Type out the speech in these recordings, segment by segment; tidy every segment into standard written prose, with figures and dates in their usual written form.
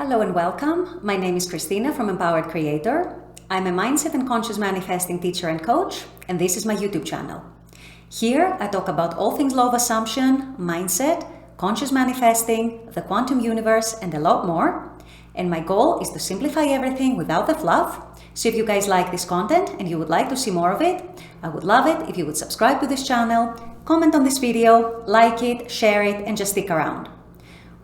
Hello and welcome. My name is Christina from Empowered Creator. I'm a mindset and conscious manifesting teacher and coach, and this is my YouTube channel. Here I talk about all things law of assumption, mindset, conscious manifesting, the quantum universe, and a lot more. And my goal is to simplify everything without the fluff. So if you guys like this content and you would like to see more of it, I would love it if you would subscribe to this channel, comment on this video, like it, share it, and just stick around.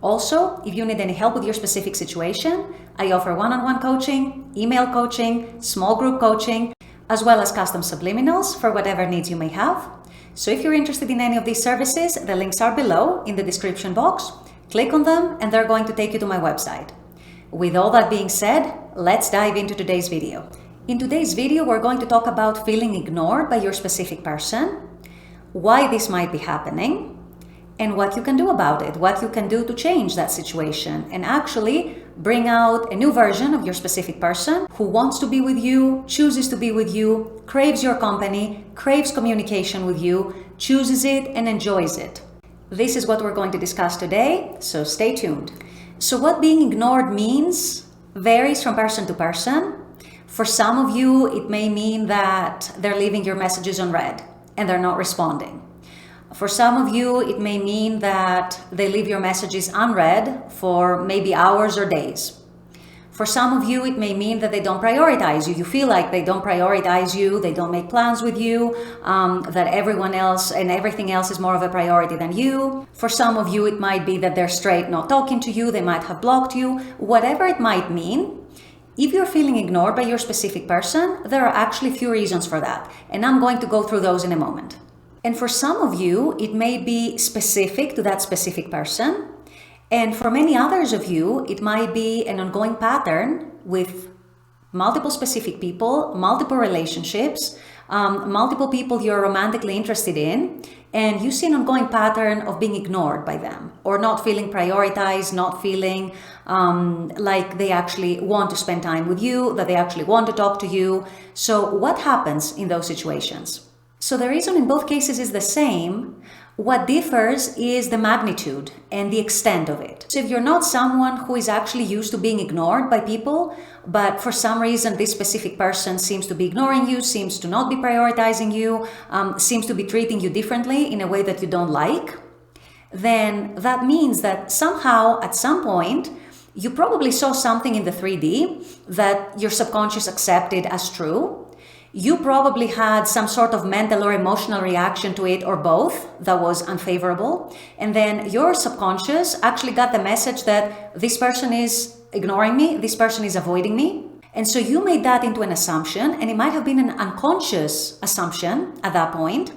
Also, if you need any help with your specific situation, I offer one-on-one coaching, email coaching, small group coaching, as well as custom subliminals for whatever needs you may have. So if you're interested in any of these services, the links are below in the description box. Click on them and they're going to take you to my website. With all that being said, let's dive into today's video. In today's video, we're going to talk about feeling ignored by your specific person, why this might be happening, and what you can do about it, what you can do to change that situation and actually bring out a new version of your specific person who wants to be with you, chooses to be with you, craves your company, craves communication with you, chooses it and enjoys it. This is what we're going to discuss today, so stay tuned. So what being ignored means varies from person to person. For some of you, it may mean that they're leaving your messages unread and they're not responding. For some of you, it may mean that they leave your messages unread for maybe hours or days. For some of you, it may mean that they don't prioritize you. You feel like they don't prioritize you, they don't make plans with you, that everyone else and everything else is more of a priority than you. For some of you, it might be that they're straight not talking to you, they might have blocked you. Whatever it might mean, if you're feeling ignored by your specific person, there are actually a few reasons for that. And I'm going to go through those in a moment. And for some of you, it may be specific to that specific person. And for many others of you, it might be an ongoing pattern with multiple specific people, multiple relationships, multiple people you're romantically interested in, and you see an ongoing pattern of being ignored by them or not feeling prioritized, not feeling like they actually want to spend time with you, that they actually want to talk to you. So what happens in those situations? So the reason in both cases is the same. What differs is the magnitude and the extent of it. So if you're not someone who is actually used to being ignored by people, but for some reason this specific person seems to be ignoring you, seems to not be prioritizing you, seems to be treating you differently in a way that you don't like, then that means that somehow at some point you probably saw something in the 3D that your subconscious accepted as true. You probably had some sort of mental or emotional reaction to it or both that was unfavorable. And then your subconscious actually got the message that this person is ignoring me, this person is avoiding me. And so you made that into an assumption, and it might have been an unconscious assumption at that point.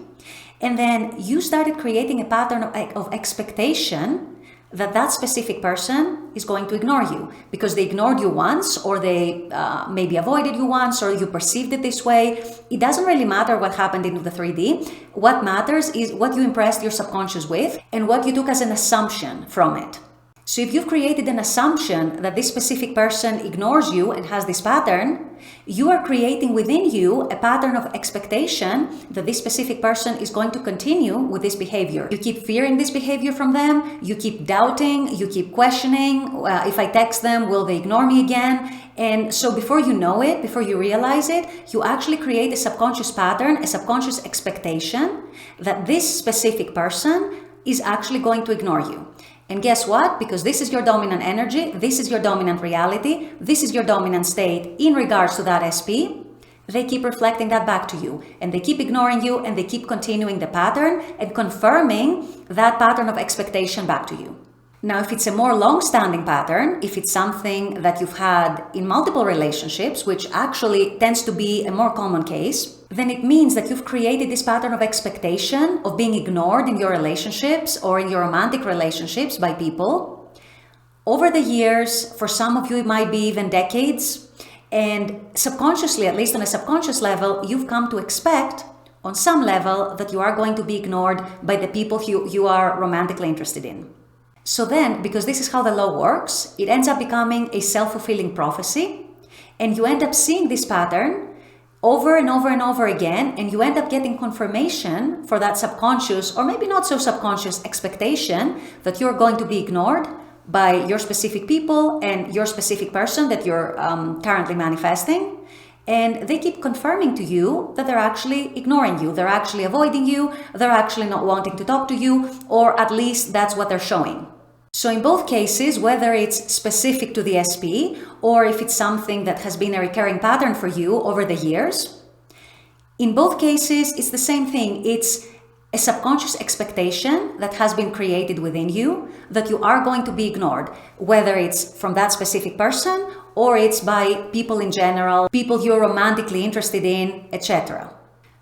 And then you started creating a pattern of expectation that that specific person is going to ignore you because they ignored you once, or they maybe avoided you once, or you perceived it this way. It doesn't really matter what happened in the 3D. What matters is what you impressed your subconscious with and what you took as an assumption from it. So if you've created an assumption that this specific person ignores you and has this pattern, you are creating within you a pattern of expectation that this specific person is going to continue with this behavior. You keep fearing this behavior from them, you keep doubting, you keep questioning, if I text them, will they ignore me again? And so before you know it, before you realize it, you actually create a subconscious pattern, a subconscious expectation that this specific person is actually going to ignore you. And guess what? Because this is your dominant energy, this is your dominant reality, this is your dominant state in regards to that SP, they keep reflecting that back to you. And they keep ignoring you, and they keep continuing the pattern and confirming that pattern of expectation back to you. Now, if it's a more long-standing pattern, if it's something that you've had in multiple relationships, which actually tends to be a more common case, then it means that you've created this pattern of expectation of being ignored in your relationships or in your romantic relationships by people. Over the years, for some of you, it might be even decades. And subconsciously, at least on a subconscious level, you've come to expect on some level that you are going to be ignored by the people you are romantically interested in. So then, because this is how the law works, it ends up becoming a self-fulfilling prophecy, and you end up seeing this pattern over and over and over again, and you end up getting confirmation for that subconscious, or maybe not so subconscious, expectation that you're going to be ignored by your specific people and your specific person that you're currently manifesting. And they keep confirming to you that they're actually ignoring you, they're actually avoiding you, they're actually not wanting to talk to you, or at least that's what they're showing. So in both cases, whether it's specific to the SP or if it's something that has been a recurring pattern for you over the years, in both cases, it's the same thing. It's a subconscious expectation that has been created within you that you are going to be ignored, whether it's from that specific person or it's by people in general, people you're romantically interested in, etc.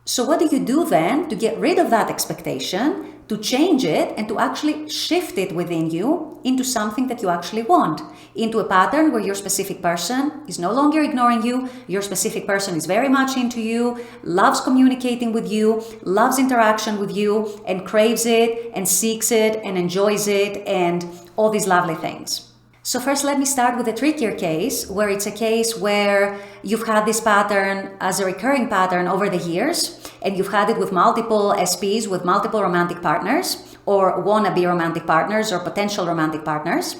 So what do you do then to get rid of that expectation, to change it and to actually shift it within you into something that you actually want, into a pattern where your specific person is no longer ignoring you, your specific person is very much into you, loves communicating with you, loves interaction with you, and craves it and seeks it and enjoys it and all these lovely things. So first, let me start with a trickier case, where it's a case where you've had this pattern as a recurring pattern over the years, and you've had it with multiple SPs, with multiple romantic partners, or wannabe romantic partners, or potential romantic partners.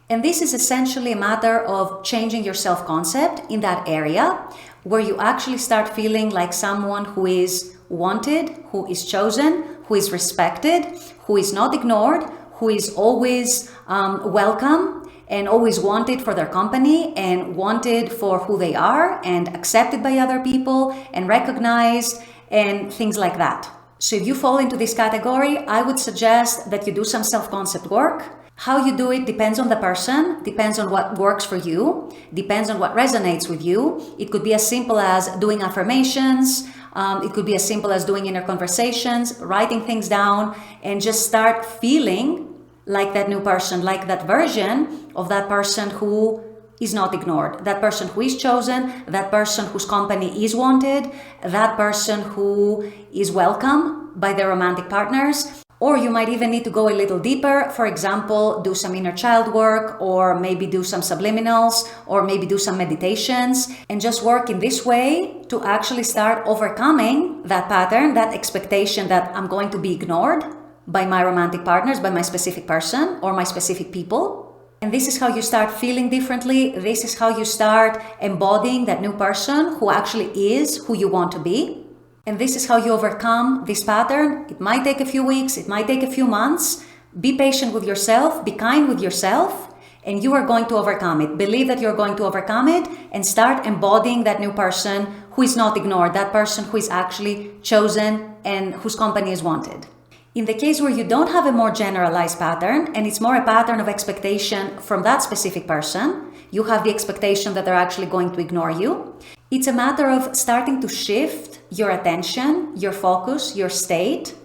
And this is essentially a matter of changing your self-concept in that area, where you actually start feeling like someone who is wanted, who is chosen, who is respected, who is not ignored, who is always welcome, and always wanted for their company and wanted for who they are and accepted by other people and recognized and things like that. So if you fall into this category, I would suggest that you do some self-concept work. How you do it depends on the person, depends on what works for you, depends on what resonates with you. It could be as simple as doing affirmations. It could be as simple as doing inner conversations, writing things down, and just start feeling like that new person, like that version of that person who is not ignored, that person who is chosen, that person whose company is wanted, that person who is welcome by their romantic partners. Or you might even need to go a little deeper. For example, do some inner child work, or maybe do some subliminals, or maybe do some meditations, and just work in this way to actually start overcoming that pattern, that expectation that I'm going to be ignored by my romantic partners, by my specific person or my specific people. And this is how you start feeling differently. This is how you start embodying that new person who actually is who you want to be. And this is how you overcome this pattern. It might take a few weeks, it might take a few months. Be patient with yourself, be kind with yourself, and you are going to overcome it. Believe that you're going to overcome it and start embodying that new person who is not ignored, that person who is actually chosen and whose company is wanted. In the case where you don't have a more generalized pattern and it's more a pattern of expectation from that specific person, you have the expectation that they're actually going to ignore you. It's a matter of starting to shift your attention, your focus, your state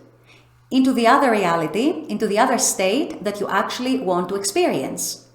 into the other reality, into the other state that you actually want to experience,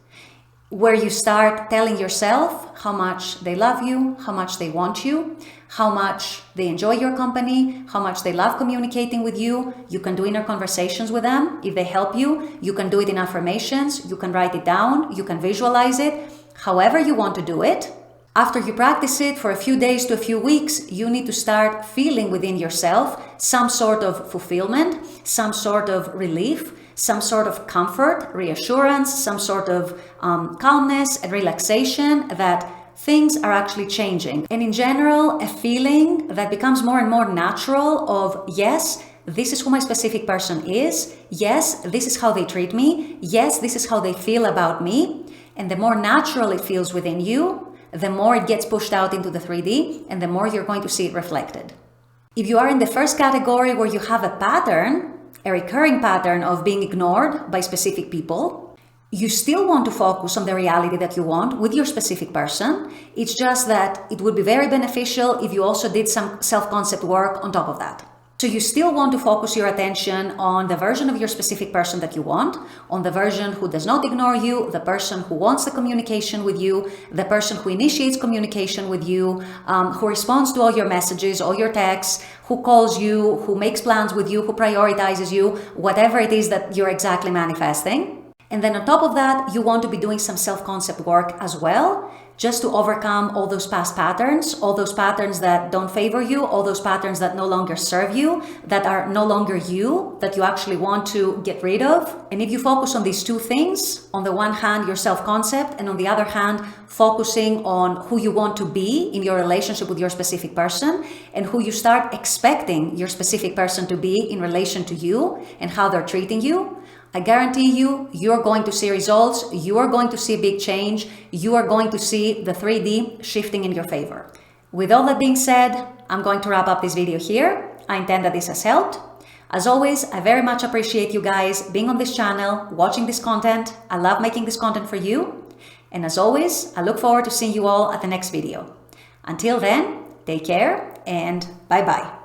where you start telling yourself how much they love you, how much they want you, how much they enjoy your company, how much they love communicating with you. You can do inner conversations with them. If they help you, you can do it in affirmations, you can write it down, you can visualize it, however you want to do it. After you practice it for a few days to a few weeks, you need to start feeling within yourself some sort of fulfillment, some sort of relief, some sort of comfort, reassurance, some sort of calmness and relaxation that things are actually changing. And in general, a feeling that becomes more and more natural of, yes, this is who my specific person is. Yes, this is how they treat me. Yes, this is how they feel about me. And the more natural it feels within you, the more it gets pushed out into the 3D and the more you're going to see it reflected. If you are in the first category where you have a pattern, a recurring pattern of being ignored by specific people, you still want to focus on the reality that you want with your specific person. It's just that it would be very beneficial if you also did some self-concept work on top of that. So you still want to focus your attention on the version of your specific person that you want, on the version who does not ignore you, the person who wants the communication with you, the person who initiates communication with you, who responds to all your messages, all your texts, who calls you, who makes plans with you, who prioritizes you, whatever it is that you're exactly manifesting. And then on top of that, you want to be doing some self-concept work as well, just to overcome all those past patterns, all those patterns that don't favor you, all those patterns that no longer serve you, that are no longer you, that you actually want to get rid of. And if you focus on these two things, on the one hand, your self-concept, and on the other hand, focusing on who you want to be in your relationship with your specific person, and who you start expecting your specific person to be in relation to you and how they're treating you, I guarantee you, you're going to see results, you are going to see a big change, you are going to see the 3D shifting in your favor. With all that being said, I'm going to wrap up this video here. I intend that this has helped. As always, I very much appreciate you guys being on this channel, watching this content. I love making this content for you. And as always, I look forward to seeing you all at the next video. Until then, take care and bye-bye.